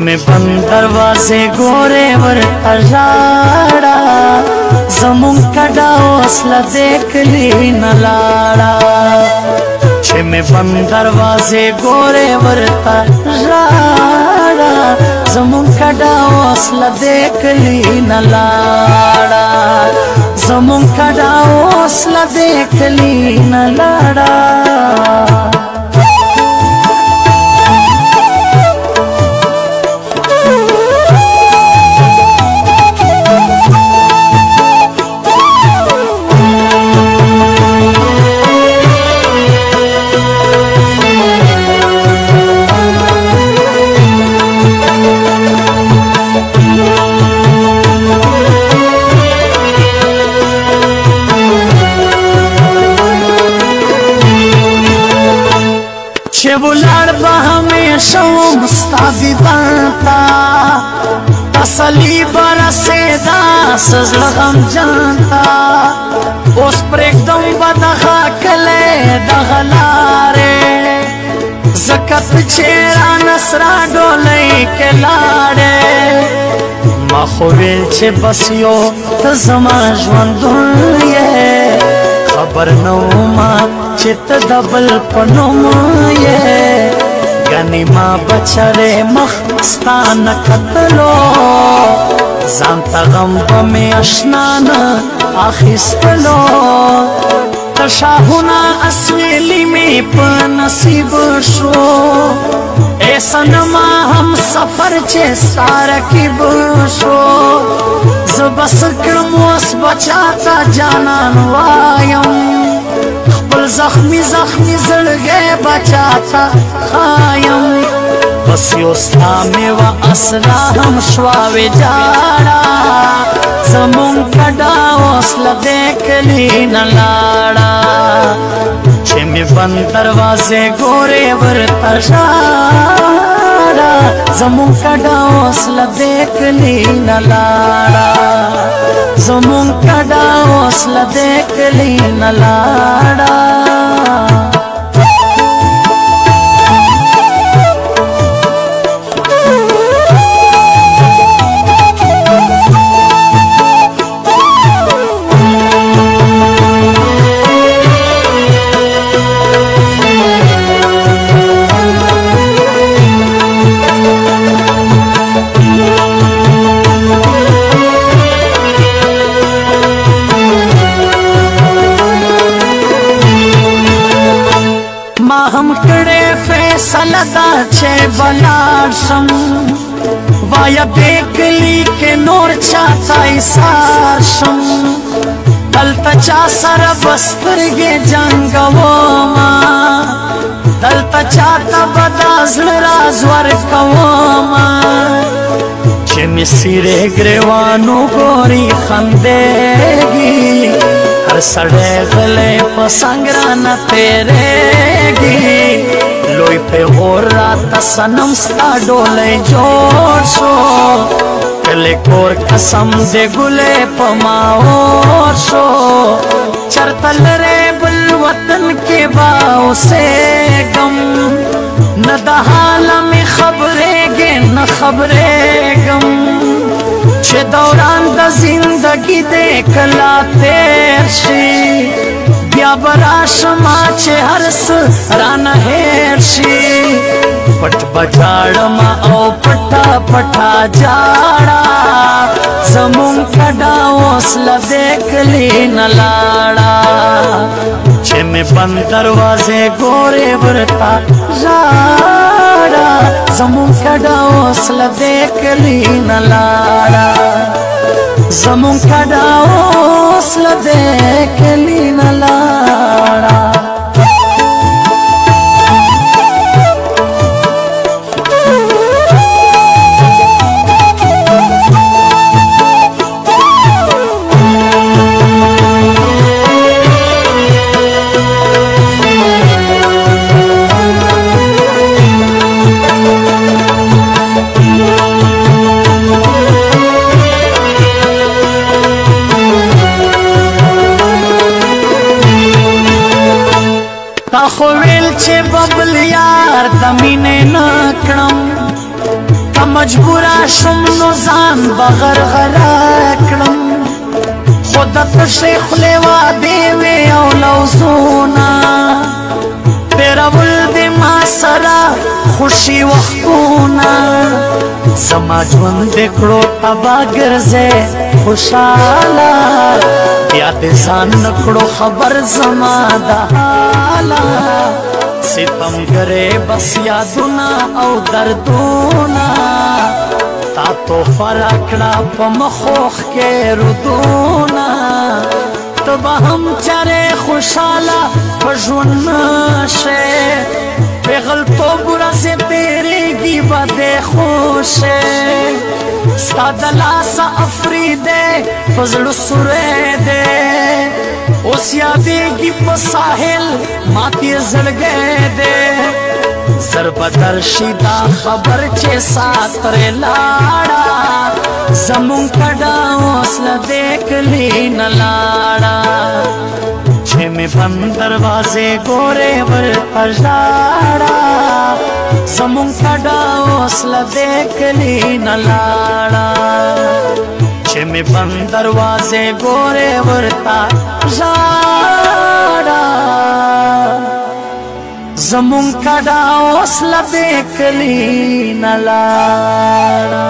में बंद दरवाजे गोरे वर अजाड़ा जमुन कड़ा हौसला देख ली न लाड़ा छे में बंद दरवाजे गोरे वर अजाड़ा जमुन कड़ा हौसला देख ली न लाड़ा जमुन कड़ा हौसला देख ली न लाड़ा बुलाड़ हमेशा मुस्तादी बनता तसली बरसेदा सजलगम जानता उस पर एकदम बदखा कले दगलारे जकत चेरा नसरा डोले के लाड़े मखोवेल छे बसियो तजमा ज्वंदुये खबर नौमा चित दबल पनुमाये गनी माँ बचरे मखस्तान कतलो जानता गम में अशनान आखिस्तलो तशाहुना असवेली में पनसीब शो ऐसा नमा हम सफर चे सारा की बुशो जबस क्रमोस बचाता जानन वायम जख्मी जख्मी जड़गे बचाता खायम बस योस्ता में व असला हम श्वावे जाड़ा जमुन कड़ा हौसला देख ली न लाड़ा छे में बंद दरवाजे गोरे वर तशाड़ा जमुन कड़ा हौसला देख ली न लाड़ा जमुन कड़ा हौसला देख ली न लाड़ा हम कड़े फैसला छे बलाशम वाया बेकली के नोर चाता इसाशम दलता चा सर बस्तर गे जंगवोमा दलता चाता बदाजल राजवर कवोमा छे सिरे ग्रेवानो गोरी खंदेगी हर सड़े गले पसंगरा न तेरेगी लोई पे हो रात सनम सा डोले जोशो कले कोर कसम दे गुले पमाओशो चरतल रे बुल वतन के बाओ से गम न दहाला में खबरे गे न खबरे गम छे दौरान द जिंदगी देख ला तेरशी ब्या बराशमा छे हरस राना हेरशी पट बजाड़ मा ओ पटा पटा जाड़ा जमुन कड़ा हौसला देख ली न लाड़ा छे में बंद दरवाजे गोरे बरता जाड़ा जमुन कड़ा हौसला देख ली न लाड़ा जमुन कड़ा हौसला देख ली न लाड़ा खोवेल छे बबल यार दमीने नकड़म که مجبورا شم نو ځان بغرغره کړم خو د تشې خولې وعدې وې او لوظونه تېرول دې ما سره خوشي وختونه زما ژوند دې کړو تباه ګرځې خوشحاله بیا دې ځان نه کړو خبر زما د حاله ستمګرې بس یادونه او دردونه تا تحفه راکړه په مخوخ کې رودونه ته به هم چرې خوشحاله په ژوند نشې پیغلتوب ورځې تېرېږي به دې خوشې ستا د لاسه افریدې په زړه سوری دی اوس یادېږي په ساحل ماتې زړګی دی زر به درشي دا خبر چې سات پرې لاړه زمونږ کډه اوس له دې کلي نه لاړه چې مې بند دروازې ګورې ورته ژاړه زمونږ کډه اوس له دې کلي نه لاړه چې مې بند دروازې ګورې ورته ژاړه زمونږ کډه اوس له دې کلي نه لاړه